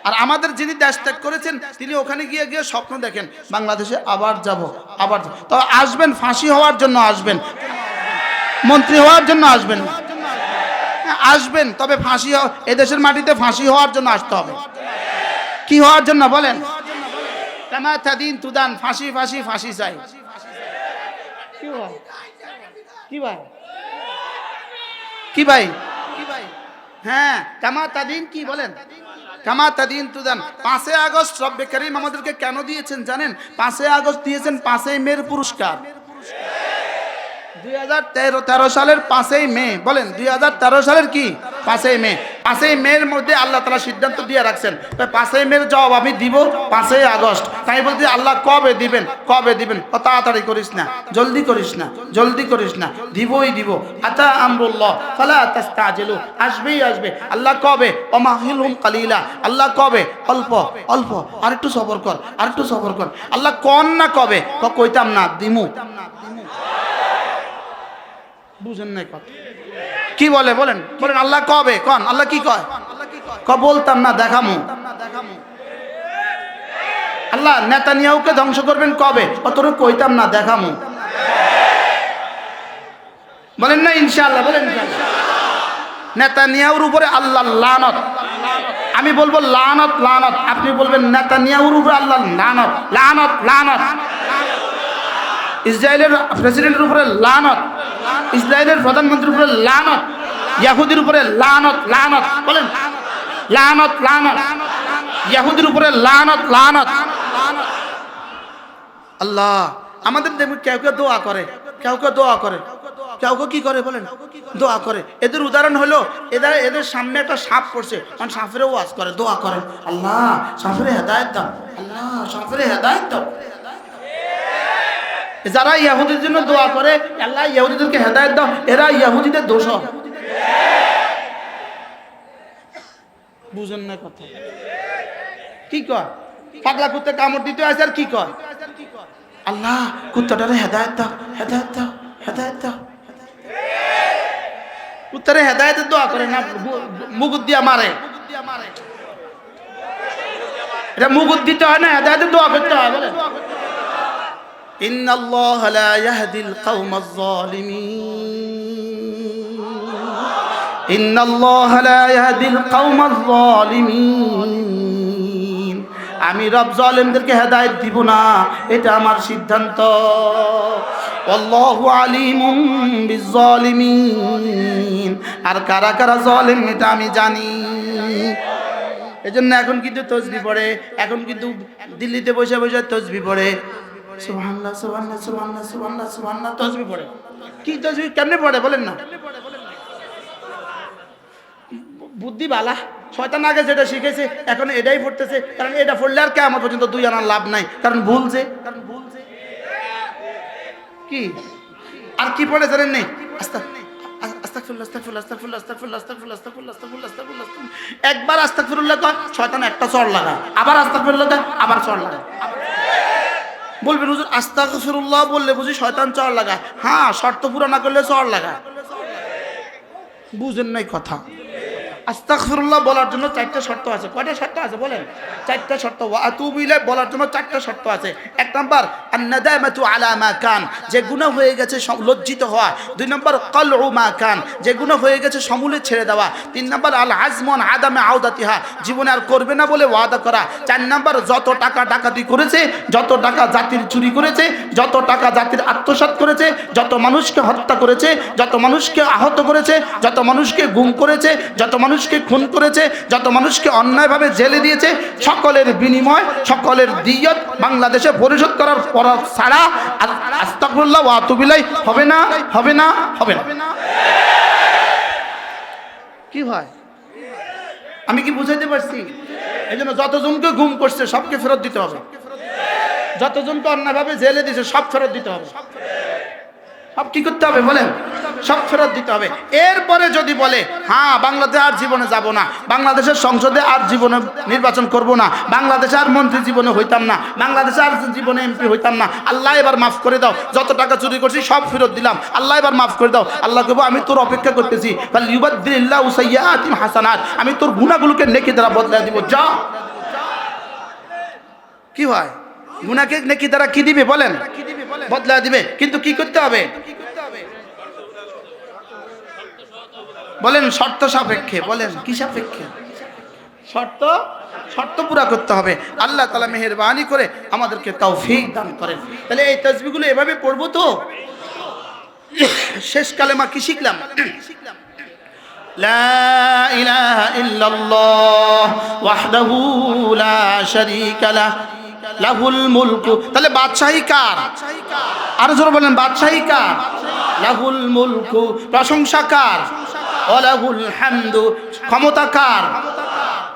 আর আমাদের যিনি দেশ ত্যাগ করেছেন তিনি ওখানে গিয়ে গিয়ে স্বপ্ন দেখেন বাংলাদেশে আবার যাব আবার যাব। তবে আসবেন ফাঁসি হওয়ার জন্য আসবেন, মন্ত্রী হওয়ার জন্য আসবেন না। আসবেন তবে ফাঁসি এদেশের মাটিতে ফাঁসি হওয়ার জন্য আসতে হবে। কি হওয়ার জন্য বলেন? কামা তাদিন তুদান, ফাঁসি ফাঁসি ফাঁসি চাই। কি ভাই কি ভাই কি ভাই কি ভাই হ্যাঁ, কামা তাদিন কি বলেন? কামা তাদিন তুদান। 5 আগস্ট রব্বে করিম আমাদেরকে কেন দিয়েছেন জানেন? 5 আগস্ট দিয়েছেন 5 মের পুরস্কার। 2013 সালের 5 মে, বলেন 2013 সালের কি 5 মে। 5 মের মধ্যে আল্লাহ তাআলা সিদ্ধান্ত দিয়ে রাখছেন 5 মের জবাব আমি দিব 5 আগস্ট। তাই বলতে আল্লাহ কবে দিবেন কবে দিবেন, তাড়াতাড়ি করিস না, জলদি করিস না, জলদি করিস না, দিবই দিব। আতা আমরুল্লাহ ফালা তাস্তাজিলু, আসবেই আসবে। আল্লাহ কবে? ওমাহিলহুম কালিলা, আল্লাহ কবে? অল্প অল্প, আরেকটু সবর কর, আরেকটু সবর কর। আল্লাহ কোন না কবে? কইতাম না, দিমু। বুঝেন নাই কথা? কি বলে বলেন বলেন? আল্লাহ কবে কোন? আল্লাহ কি কয়? বলতাম না, দেখামু। আল্লাহ নেতানিয়াহুকে ধ্বংস করবেন কবে? অতটুকু কইতাম না, দেখামু। বলেন না ইনশাআল্লাহ, বলেন ইনশাআল্লাহ। নেতানিয়াহুর উপরে আল্লাহ লানত, আমি বলবো লানত লানত, আপনি বলবেন নেতানিয়াহুর উপরে আল্লাহ লানত লানত লানত। ইসরায়েলের প্রেসিডেন্টের উপরে লানত, ইসরায়েলের প্রধানমন্ত্রীর উপরে লানত, ইহুদির উপরে লানত লানত, বলেন লানত লানত, ইহুদির উপরে লানত লানত। আল্লাহ আমাদের দেখুন কেউ কেউ দোয়া করে, কেউ কেউ দোয়া করে, কেউ কেউ কি করে বলেন? দোয়া করে। এদের উদাহরণ হলো এদের সামনে একটা সাপ পড়ছে, কারণ সাপেরও ওয়াজ করে, দোয়া করে, আল্লাহ সাপের হেদায়েত দাও, আল্লাহ সাপের হেদায়েত দাও। যারা ইহুদিদের জন্য দোয়া করে আল্লাহ ইহুদিদেরকে হেদায়েত দাও, এরা ইহুদিদের দোষ। বুঝেন না কথা? কি কয়? পাগলা কুত্তে কামড় দিতে আসে আর কি কয়? আল্লাহ কুত্তাটারে হেদায়েত দাও, হেদায়েত দাও, হেদায়েত দাও। কুত্তারে হেদায়েতের দোয়া করে না, মুগুদ দিয়া মারে। এটা মুগুদ দিতে হয় না, হেদায়েতের দোয়া করতে হয়। বলে ইন্নাল্লাহা লা ইয়াহদিল কওমাজ যালিমিন, ইন্নাল্লাহা লা ইয়াহদিল কওমাজ যালিমিন। আমি রব জালেমদেরকে হেদায়েত দিব না, এটা আমার সিদ্ধান্ত। আল্লাহু আলিমুম বিজ্জালিমিন, আর কারা কারা জালেম এটা আমি জানি। এজন্য এখন কিন্তু তাসবিহ পড়ে, এখন কিন্তু দিল্লিতে বসে বসে তাসবিহ পড়ে, সুবহানাল্লাহ সুবহানাল্লাহ সুবহানাল্লাহ সুবহানাল্লাহ সুবহানাল্লাহ তাসবিহ পড়ে। কি তাসবিহ কেমনে পড়ে বলেন না? বুদ্ধি বালা, শয়তান আগে যেটা শিখেছে এখন এটাই পড়তেছে, কারণ এটা পড়লে আর কিয়ামত পর্যন্ত দুই আনার লাভ নাই, কারণ ভুলছে। কি আর কি পড়ে জানেন নেই? আস্তাগফিরুল্লাহ আস্তাগফিরুল্লাহ আস্তাগফিরুল্লাহ আস্তাগফিরুল্লাহ আস্তাগফিরুল্লাহ আস্তাগফিরুল্লাহ আস্তাগফিরুল্লাহ আস্তাগফিরুল্লাহ। একবার আস্তাগফিরুল্লাহ কয়, শয়তান একটা চড় লাগায়, আবার আস্তাগফিরুল্লাহ কয়, আবার চড় লাগায়। বলবেন হুজুর আস্তাগফিরুল্লাহ বললে বুঝি শয়তান চড় লাগায়? হ্যাঁ, শর্ত পুরো না করলে চড় লাগায়। বুঝেন নাই কথা? আস্তাগফিরুল্লাহ বলার জন্য 4টা শর্ত আছে। কয়টা শর্ত আছে বলেন? 4টা শর্ত। ওয়া আতুবু ইলাইহি বলার জন্য 4টা শর্ত আছে। 1 নাম্বার আন-নাদামাতু আলা মা কান, যে গুনাহ হয়ে গেছে লজ্জিত হওয়া। 2 নাম্বার ক্বালউ মা কান, যে গুনাহ হয়ে গেছে সমূলে ছেড়ে দেওয়া। 3 নাম্বার আল আযমু আন আদামে আউদাতিহা, জীবনে আর করবে না বলে ওয়াদা করা। 4 নাম্বার যত টাকা ডাকাতি করেছে, যত টাকা জাতির চুরি করেছে, যত টাকা জাতির আত্মসাৎ করেছে, যত মানুষকে হত্যা করেছে, যত মানুষকে আহত করেছে, যত মানুষকে গুম করেছে, যত মানুষকে খুন করেছে, যত মানুষকে অন্যায়ভাবে জেলে দিয়েছে, সকলের বিনিময় সকলের দিয়ত বাংলাদেশে পরিশোধ করার পর ছাড়া আস্তাগফিরুল্লাহ ওয়া আতুবু ইলাইহি হবে না, হবে না, হবে না। কি হয়? আমি কি বুঝাইতে পারছি? এই জন্য যতজনকে গুম করছে সবকে ফেরত দিতে হবে, যতজনকে অন্যায়ভাবে জেলে দিয়েছে সব ফেরত দিতে হবে। সব কি করতে হবে বলেন? সব ফেরত দিতে হবে। এরপরে যদি বলে হ্যাঁ বাংলাদেশে আর জীবনে যাব না, বাংলাদেশের সংসদে আর জীবনে নির্বাচন করব না, বাংলাদেশে আর মন্ত্রী জীবনে হইতাম না, বাংলাদেশে আর জীবনে এমপি হইতাম না, আল্লাহ এবার মাফ করে দাও, যত টাকা চুরি করছি সব ফেরত দিলাম, আল্লাহ এবার মাফ করে দাও। আল্লাহ কইবো আমি তোর অপেক্ষা করতেছি, ফাল ইউবাদদিলিল্লাহু সাইয়্যাতিহিম হাসানাত, আমি তোর গুনাহগুলোকে নেকি দ্বারা বদলে দিব, যা কি হয়? গুনাহকে নেকি দ্বারা কি দিবে বলেন? বদলা দিবে। কিন্তু কি করতে হবে বলেন? শর্ত সাপেক্ষে। বলেন কি সাপেক্ষে? শর্ত শর্ত পুরা করতে হবে। আল্লাহ তাআলা মেহেরবানি করে আমাদেরকে তৌফিক দান করেন। তাহলে এই তাসবিহগুলো এভাবে পড়বো তো। শেষ কালেমা কি শিখলাম? লা ইলাহা ইল্লাল্লাহ ওয়াহদাহু লা শারীকা লাহ লাহুল মুলকু। তাহলে বাদশাহী কার? আরো জোরে বলেন, বাদশাহী কার? লাহুল মুলকু, প্রশংসা কার? ওয়া লাহুল হামদু, ক্ষমতা কার?